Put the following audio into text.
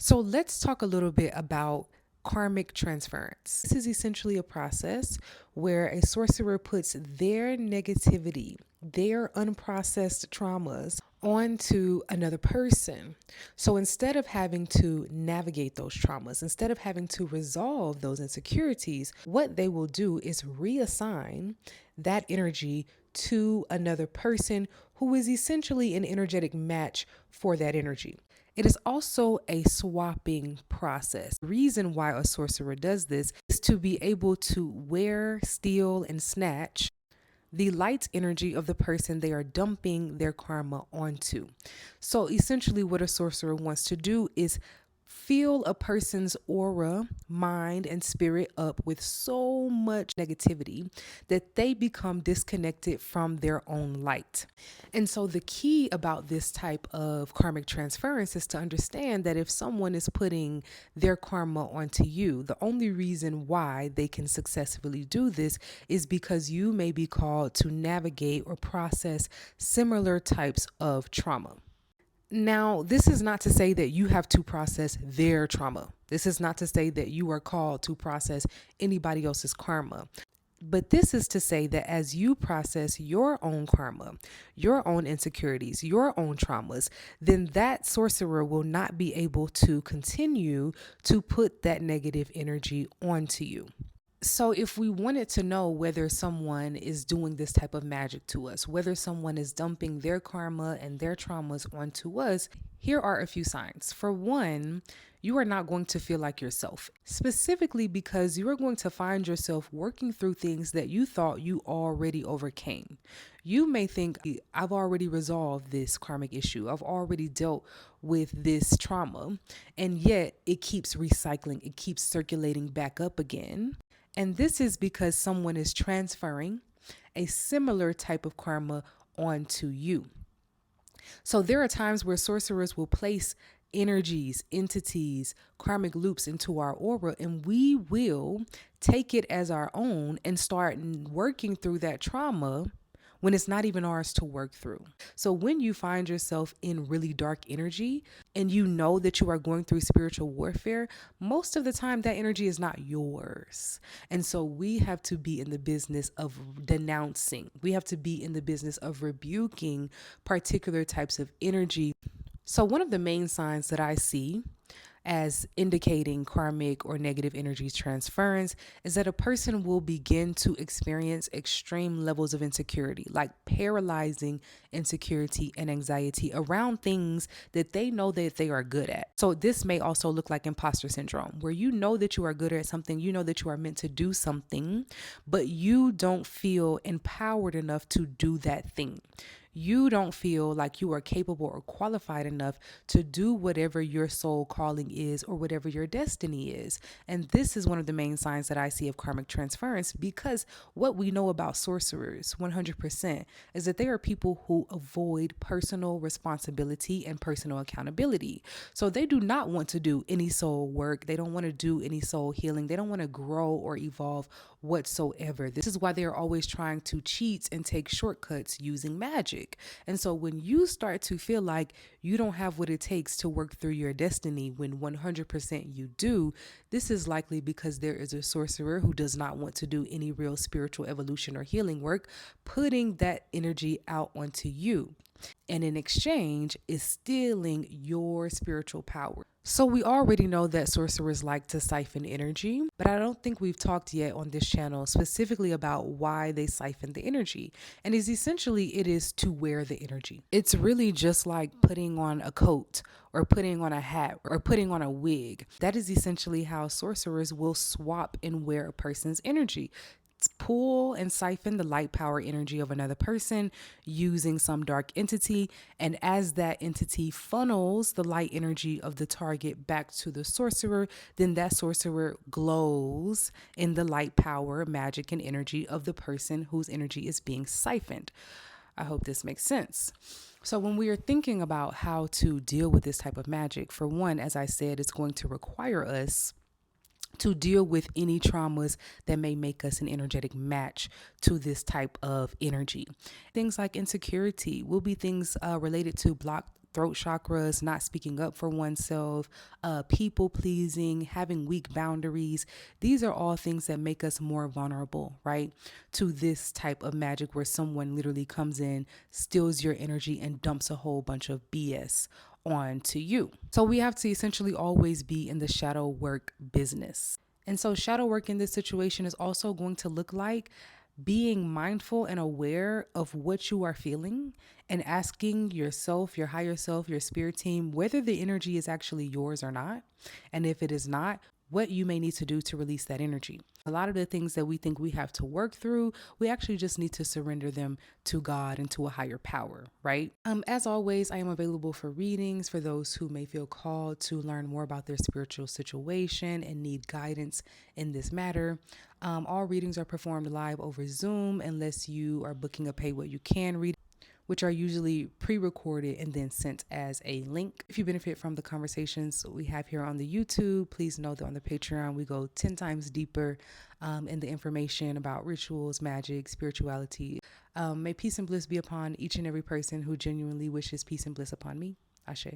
So let's talk a little bit about karmic transference. This is essentially a process where a sorcerer puts their negativity, their unprocessed traumas onto another person. So instead of having to navigate those traumas, instead of having to resolve those insecurities, what they will do is reassign that energy to another person who is essentially an energetic match for that energy. It is also a swapping process. The reason why a sorcerer does this is to be able to wear, steal, and snatch the light energy of the person they are dumping their karma onto. So essentially, what a sorcerer wants to do is fill a person's aura, mind, and spirit up with so much negativity that they become disconnected from their own light. And so, the key about this type of karmic transference is to understand that if someone is putting their karma onto you, the only reason why they can successfully do this is because you may be called to navigate or process similar types of trauma. Now, this is not to say that you have to process their trauma. This is not to say that you are called to process anybody else's karma. But this is to say that as you process your own karma, your own insecurities, your own traumas, then that sorcerer will not be able to continue to put that negative energy onto you. So, if we wanted to know whether someone is doing this type of magic to us, whether someone is dumping their karma and their traumas onto us, here are a few signs. For one, you are not going to feel like yourself, specifically because you are going to find yourself working through things that you thought you already overcame. You may think, I've already resolved this karmic issue, I've already dealt with this trauma, and yet it keeps recycling, it keeps circulating back up again. And this is because someone is transferring a similar type of karma onto you. So there are times where sorcerers will place energies, entities, karmic loops into our aura, and we will take it as our own and start working through that trauma when it's not even ours to work through. So when you find yourself in really dark energy and you know that you are going through spiritual warfare, most of the time that energy is not yours. And so we have to be in the business of denouncing. We have to be in the business of rebuking particular types of energy. So one of the main signs that I see as indicating karmic or negative energy transference is that a person will begin to experience extreme levels of insecurity, like paralyzing insecurity and anxiety around things that they know that they are good at. So this may also look like imposter syndrome, where you know that you are good at something, you know that you are meant to do something, but you don't feel empowered enough to do that thing. You don't feel like you are capable or qualified enough to do whatever your soul calling is or whatever your destiny is. And this is one of the main signs that I see of karmic transference, because what we know about sorcerers 100% is that they are people who avoid personal responsibility and personal accountability. So they do not want to do any soul work. They don't want to do any soul healing. They don't want to grow or evolve whatsoever. This is why they're always trying to cheat and take shortcuts using magic. And so when you start to feel like you don't have what it takes to work through your destiny, when 100% you do, this is likely because there is a sorcerer who does not want to do any real spiritual evolution or healing work, putting that energy out onto you. And in exchange is stealing your spiritual power. So we already know that sorcerers like to siphon energy, but I don't think we've talked yet on this channel specifically about why they siphon the energy. And is essentially it is to wear the energy. It's really just like putting on a coat or putting on a hat or putting on a wig. That is essentially how sorcerers will swap and wear a person's energy. Pull and siphon the light power energy of another person using some dark entity, and as that entity funnels the light energy of the target back to the sorcerer, then that sorcerer glows in the light power, magic, and energy of the person whose energy is being siphoned. I hope this makes sense. So when we are thinking about how to deal with this type of magic, for one, as I said, it's going to require us to deal with any traumas that may make us an energetic match to this type of energy. Things like insecurity will be things related to blocked throat chakras, not speaking up for oneself, people pleasing, having weak boundaries. These are all things that make us more vulnerable, right, to this type of magic where someone literally comes in, steals your energy, and dumps a whole bunch of BS onto you. So we have to essentially always be in the shadow work business. And so shadow work in this situation is also going to look like being mindful and aware of what you are feeling and asking yourself, your higher self, your spirit team, whether the energy is actually yours or not. And if it is not, what you may need to do to release that energy. A lot of the things that we think we have to work through, we actually just need to surrender them to God and to a higher power, right? As always, I am available for readings for those who may feel called to learn more about their spiritual situation and need guidance in this matter. All readings are performed live over Zoom unless you are booking a pay what you can read, which are usually pre-recorded and then sent as a link. If you benefit from the conversations we have here on the YouTube, please know that on the Patreon, we go 10 times deeper in the information about rituals, magic, spirituality. May peace and bliss be upon each and every person who genuinely wishes peace and bliss upon me. Ashe.